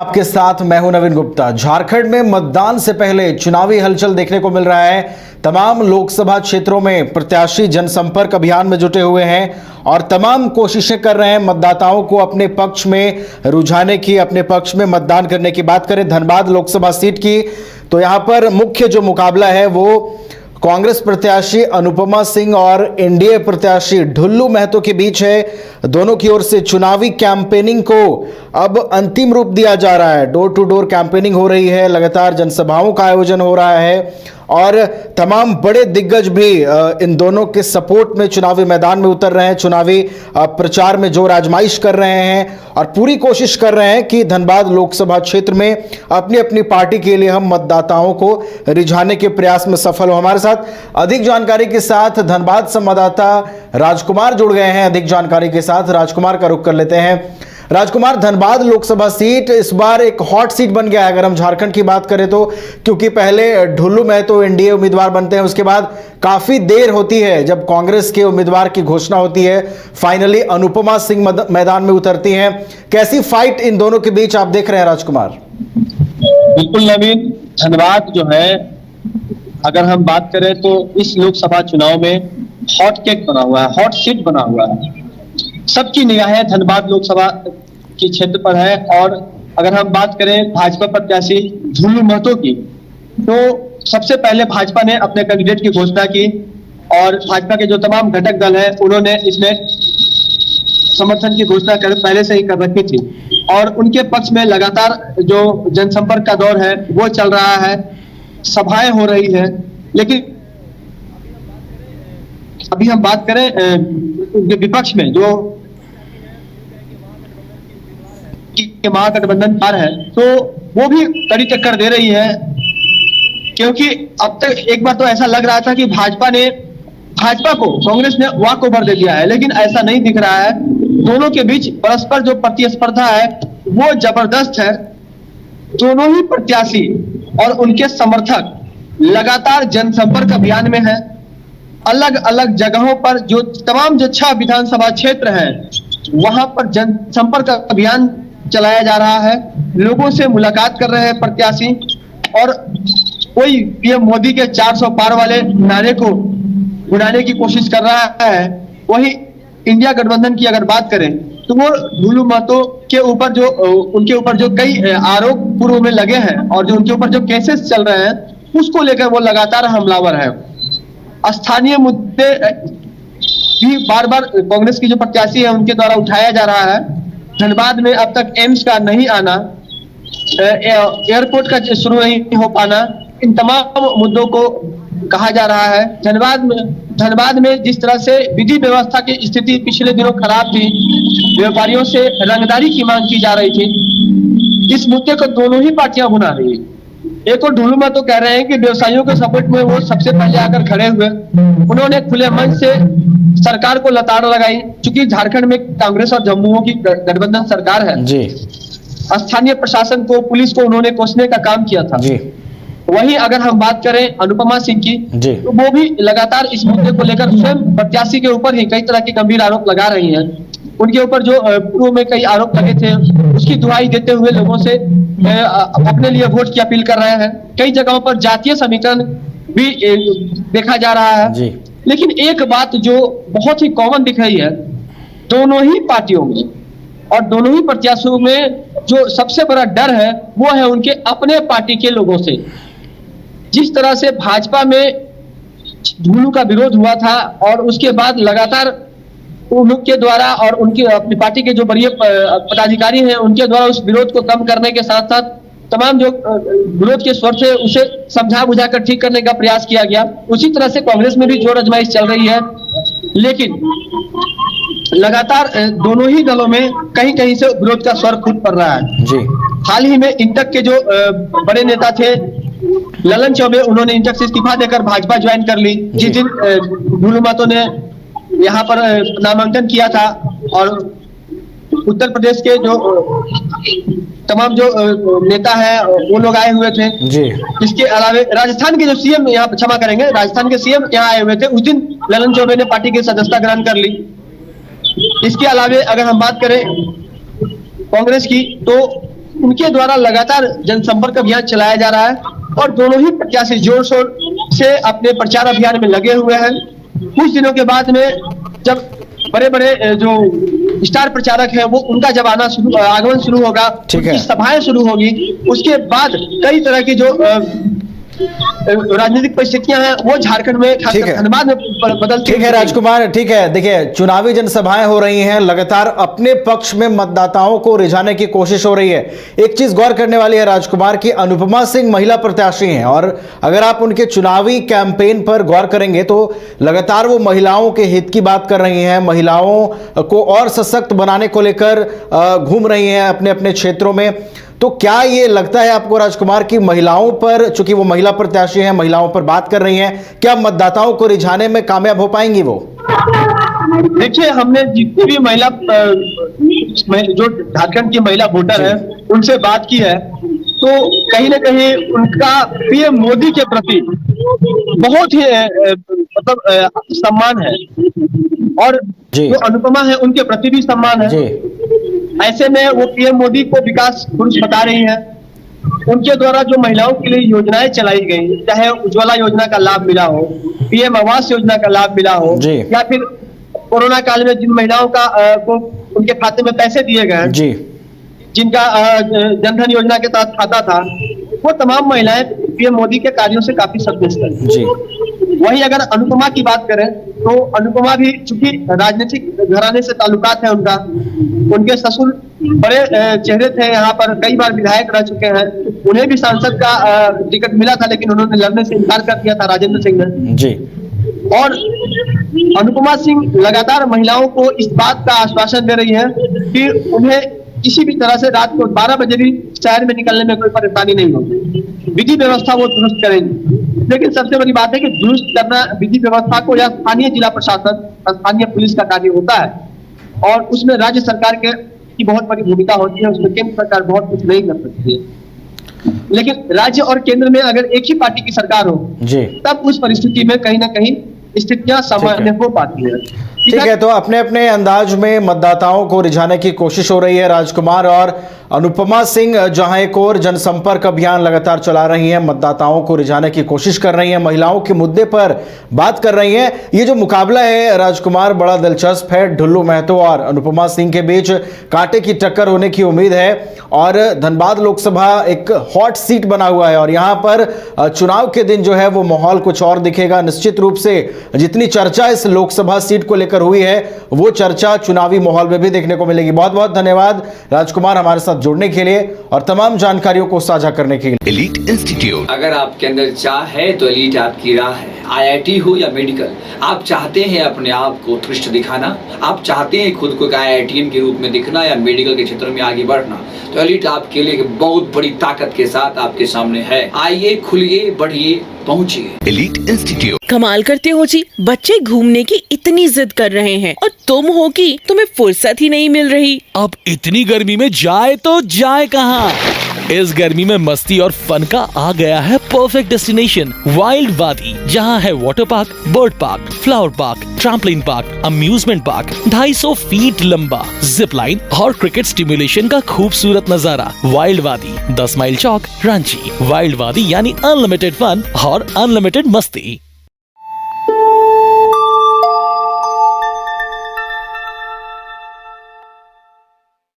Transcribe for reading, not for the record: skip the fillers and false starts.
आपके साथ मैं हूं नवीन गुप्ता। झारखंड में मतदान से पहले चुनावी हलचल देखने को मिल रहा है। तमाम लोकसभा क्षेत्रों में प्रत्याशी जनसंपर्क अभियान में जुटे हुए हैं और तमाम कोशिशें कर रहे हैं मतदाताओं को अपने पक्ष में रुझाने की, अपने पक्ष में मतदान करने की। बात करें धनबाद लोकसभा सीट की तो यहां पर मुख्य जो मुकाबला है वो कांग्रेस प्रत्याशी अनुपमा सिंह और एनडीए प्रत्याशी ढुल्लू महतो के बीच है। दोनों की ओर से चुनावी कैंपेनिंग को अब अंतिम रूप दिया जा रहा है। डोर टू डोर कैंपेनिंग हो रही है, लगातार जनसभाओं का आयोजन हो रहा है और तमाम बड़े दिग्गज भी इन दोनों के सपोर्ट में चुनावी मैदान में उतर रहे हैं, चुनावी प्रचार में जोर आजमाइश कर रहे हैं और पूरी कोशिश कर रहे हैं कि धनबाद लोकसभा क्षेत्र में अपनी अपनी पार्टी के लिए हम मतदाताओं को रिझाने के प्रयास में सफल हो। हमारे साथ अधिक जानकारी के साथ धनबाद संवाददाता राजकुमार जुड़ गए हैं। अधिक जानकारी के साथ राजकुमार का रुख कर लेते हैं। राजकुमार, धनबाद लोकसभा सीट इस बार एक हॉट सीट बन गया है अगर हम झारखंड की बात करें तो, क्योंकि पहले ढुल्लू महतो एनडीए उम्मीदवार बनते हैं, उसके बाद काफी देर होती है जब कांग्रेस के उम्मीदवार की घोषणा होती है, फाइनली अनुपमा सिंह मैदान में उतरती हैं। कैसी फाइट इन दोनों के बीच आप देख रहे हैं राजकुमार? बिल्कुल नवीन, धनबाद जो है अगर हम बात करें तो इस लोकसभा चुनाव में हॉट केक बना हुआ है, हॉट सीट बना हुआ है। सबकी निगाहें धनबाद लोकसभा के क्षेत्र पर है और अगर हम बात करें भाजपा प्रत्याशी ढुल्लू महतो की तो सबसे पहले भाजपा ने अपने कैंडिडेट की घोषणा की और भाजपा के जो तमाम घटक दल हैं उन्होंने इसमें समर्थन की घोषणा पहले से ही कर रखी थी और उनके पक्ष में लगातार जो जनसंपर्क का दौर है वो चल रहा है, सभाएं हो रही है। लेकिन अभी हम बात करें विपक्ष में जो महागठबंधन पार है तो वो भी कड़ी टक्कर दे रही है, क्योंकि अब तक एक बार तो ऐसा लग रहा था कि भाजपा को कांग्रेस ने वॉक ओवर दे दिया है, लेकिन ऐसा नहीं दिख रहा है। दोनों के बीच परस्पर जो प्रतिस्पर्धा है वो जबरदस्त है। दोनों ही प्रत्याशी और उनके समर्थक लगातार जनसंपर्क अभियान में है। अलग अलग जगहों पर जो तमाम जो 6 विधानसभा क्षेत्र हैं वहां पर जनसंपर्क अभियान चलाया जा रहा है। लोगों से मुलाकात कर रहे हैं प्रत्याशी और कोई पीएम मोदी के 400 पार वाले नारे को उड़ाने की कोशिश कर रहा है। वही इंडिया गठबंधन की अगर बात करें तो वो ढुल्लू महतो के ऊपर जो उनके ऊपर जो कई आरोप पूर्व में लगे हैं और जो उनके ऊपर जो केसेस चल रहे हैं उसको लेकर वो लगातार हमलावर है। स्थानीय मुद्दे भी बार बार कांग्रेस की जो प्रत्याशी है उनके द्वारा उठाया जा रहा है। धनबाद में अब तक एम्स का नहीं आना, एयरपोर्ट का शुरू नहीं हो पाना, इन तमाम मुद्दों को कहा जा रहा है। धनबाद में जिस तरह से विधि व्यवस्था की स्थिति पिछले दिनों खराब थी, व्यापारियों से रंगदारी की मांग की जा रही थी, इस मुद्दे को दोनों ही पार्टियां भुना रही है। एक और ढुल्लू महतो कह रहे हैं कि व्यवसायियों के सपोर्ट में वो सबसे पहले आकर खड़े हुए, उन्होंने खुले मन से सरकार को लताड़ लगाई। चूंकि झारखंड में कांग्रेस और जम्मू की गठबंधन सरकार है जी, स्थानीय प्रशासन को, पुलिस को उन्होंने कोसने का काम किया था जी। वहीं अगर हम बात करें अनुपमा सिंह की तो वो भी लगातार इस मुद्दे को लेकर स्वयं प्रत्याशी के ऊपर ही कई तरह के गंभीर आरोप लगा रही हैं। उनके ऊपर जो पूर्व में कई आरोप लगे थे उसकी दुहाई देते हुए लोगों से अपने लिए वोट की अपील कर रहे हैं। कई जगहों पर जातीय समीकरण भी देखा जा रहा है जी। लेकिन एक बात जो बहुत ही कॉमन दिख रही है दोनों ही पार्टियों में और दोनों ही प्रत्याशियों में, जो सबसे बड़ा डर है वो है उनके अपने पार्टी के लोगों से। जिस तरह से भाजपा में ढुल्लू का विरोध हुआ था और उसके बाद लगातार उनके द्वारा और उनकी अपनी पार्टी के जो वरीय पदाधिकारी हैं उनके द्वारा उस विरोध को कम करने के साथ साथ तमाम जो विरोध के स्वर से उसे समझा बुझाकर ठीक करने का प्रयास किया गया। उसी तरह से कांग्रेस में भी जोर आजमाइश चल रही है, लेकिन लगातार दोनों ही दलों में कहीं कहीं से विरोध का स्वर फूट पड़ रहा है जी। हाल ही में इंटक के जो बड़े नेता थे ललन चौबे, उन्होंने इंटक से इस्तीफा देकर भाजपा ज्वाइन कर ली। जिस दिन ढुल्लू महतो ने यहाँ पर नामांकन किया था और उत्तर प्रदेश के जो तमाम जो नेता है वो लोग आए हुए थे जी। इसके अलावा राजस्थान के जो सीएम यहाँ, क्षमा करेंगे, राजस्थान के सीएम यहाँ आए हुए थे। उस दिन ललन चौबे ने पार्टी की सदस्यता ग्रहण कर ली। इसके अलावा अगर हम बात करें कांग्रेस की तो उनके द्वारा लगातार जनसंपर्क अभियान चलाया जा रहा है और दोनों ही प्रत्याशी जोर शोर से अपने प्रचार अभियान में लगे हुए हैं। कुछ दिनों के बाद में जब बड़े बड़े जो स्टार प्रचारक है वो उनका जब आगमन शुरू होगा, ठीक है। उनकी सभाएं शुरू होगी, उसके बाद कई तरह की जो राजनीतिक परिस्थितियां हैं वो झारखंड में खासकर धनबाद में बदलती। ठीक है राजकुमार, ठीक है। देखिए, चुनावी जनसभाएं हो रही हैं, लगातार अपने पक्ष में मतदाताओं को रिझाने की कोशिश हो रही है। एक चीज गौर करने वाली है राजकुमार की अनुपमा सिंह महिला प्रत्याशी हैं और अगर आप उनके चुनावी कैंपेन पर गौर करेंगे तो लगातार वो महिलाओं के हित की बात कर रही हैं, महिलाओं को और सशक्त बनाने को लेकर घूम रही हैं अपने अपने क्षेत्रों में। तो क्या ये लगता है आपको राजकुमार की महिलाओं पर, चूंकि वो महिला प्रत्याशी हैं, महिलाओं पर बात कर रही हैं, क्या मतदाताओं को रिझाने में कामयाब हो पाएंगी वो? देखिए, हमने जितनी भी महिला जो झारखंड की महिला वोटर है उनसे बात की है तो कहीं ना कहीं उनका पीएम मोदी के प्रति बहुत ही मतलब सम्मान है और जो अनुपमा है उनके प्रति भी सम्मान है। ऐसे में वो पीएम मोदी को विकास पुरुष बता रही हैं। उनके द्वारा जो महिलाओं के लिए योजनाएं चलाई गई, चाहे उज्ज्वला योजना का लाभ मिला हो, पीएम आवास योजना का लाभ मिला हो, या फिर कोरोना काल में जिन महिलाओं का को उनके खाते में पैसे दिए गए, जिनका जनधन योजना के तहत खाता था, वो तमाम महिलाएं पीएम मोदी के कार्यों से काफी संतुष्ट हैं। वहीं अगर अनुपमा की बात करें तो अनुपमा भी चूंकि राजनीतिक घराने से ताल्लुकात है उनका, उनके ससुर बड़े चेहरे थे, यहाँ पर कई बार विधायक रह चुके हैं, उन्हें भी सांसद का टिकट मिला था लेकिन उन्होंने लड़ने से इनकार कर दिया था राजेंद्र सिंह ने जी। और अनुपमा सिंह लगातार महिलाओं को इस बात का आश्वासन दे रही है कि उन्हें किसी भी तरह से रात को 12 बजे भी शहर में निकलने में कोई परेशानी नहीं होगी, विधि व्यवस्था वो दुरुस्त करेंगे। लेकिन सबसे बड़ी बात है कि दुरुस्त करना विधि व्यवस्था को या स्थानीय जिला प्रशासन, स्थानीय पुलिस का कार्य होता है और उसमें राज्य सरकार की बहुत बड़ी भूमिका होती है, उसमें केंद्र सरकार बहुत कुछ नहीं कर सकती है। लेकिन राज्य और केंद्र में अगर एक ही पार्टी की सरकार हो तब उस परिस्थिति में कहीं ना कहीं स्थितियां सामान्य हो पाती है। ठीक है, तो अपने अपने अंदाज में मतदाताओं को रिझाने की कोशिश हो रही है राजकुमार, और अनुपमा सिंह जहां एक और जनसंपर्क अभियान लगातार चला रही हैं, मतदाताओं को रिझाने की कोशिश कर रही हैं, महिलाओं के मुद्दे पर बात कर रही हैं। ये जो मुकाबला है राजकुमार बड़ा दिलचस्प है, ढुल्लू महतो और अनुपमा सिंह के बीच कांटे की टक्कर होने की उम्मीद है और धनबाद लोकसभा एक हॉट सीट बना हुआ है और यहां पर चुनाव के दिन जो है वो माहौल कुछ और दिखेगा। निश्चित रूप से जितनी चर्चा इस लोकसभा सीट को लेकर हुई है वो चर्चा चुनावी माहौल में भी देखने को मिलेगी। बहुत बहुत धन्यवाद राजकुमार हमारे साथ जुड़ने के लिए और तमाम जानकारियों को साझा करने के लिए। एलीट इंस्टीट्यूट, अगर आपके अंदर चाह है तो एलीट आपकी राह है। IIT हो या मेडिकल, आप चाहते हैं अपने आप को उत्कृष्ट दिखाना, आप चाहते हैं खुद को एक IITian के रूप में दिखना या मेडिकल के क्षेत्र में आगे बढ़ना, तो एलीट आपके लिए एक बहुत बड़ी ताकत के साथ आपके सामने है। आइए, खुलिए, बढ़िए, पहुंचिए। Elite institute. कमाल करते हो जी, बच्चे घूमने की इतनी जिद कर रहे हैं और तुम हो कि तुम्हें फुर्सत ही नहीं मिल रही। अब इतनी गर्मी में जाए तो जाए कहाँ? इस गर्मी में मस्ती और फन का आ गया है परफेक्ट डेस्टिनेशन, वाइल्ड वादी, जहाँ है water park, bird park, flower park, trampoline park, amusement park, 250 feet लंबा, जिप लाइन और क्रिकेट स्टिमुलेशन का खूबसूरत नजारा। वाइल्ड वादी, 10 माइल चौक, रांची। वाइल्ड वादी यानी अनलिमिटेड फन और अनलिमिटेड मस्ती।